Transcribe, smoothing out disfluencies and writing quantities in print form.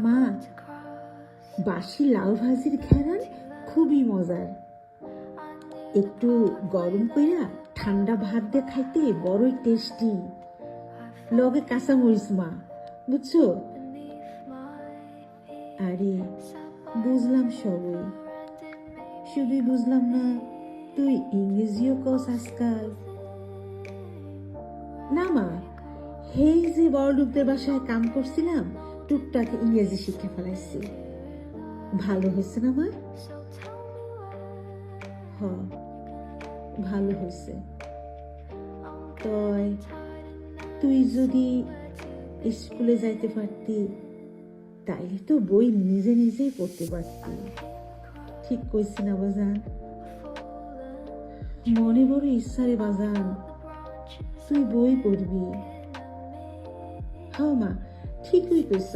মা, বাসি লাউ ভাজির ঘেরান খুবই মজার। একটু গরম কইরা ঠান্ডা ভাত দিয়ে খাইতে বড়ই টেস্টি। লগে কাঁচামরিচ মা, বুঝছো? আরে বুঝলাম সবই, শুধুই বুঝলাম না তুই ইংরেজিও কস আজকাল। না মা, হেই যে বড়লোকদের বাসায় কাম করছিলাম, টুকটাক ইংরেজি শিখে ফেলাইছি। ভালো হয়েছে না মা? হ, ভালো হয়েছে। তয় তুই যদি স্কুলে যাইতে পারতি, তাইলে তো বই নিজে নিজেই পড়তে পারতি। ঠিক কইছি না বাজান? মনে বড় ইচ্ছা রে বাজান, তুই বই পড়বি। হ্যাঁ মা, ঠিকই কইছ।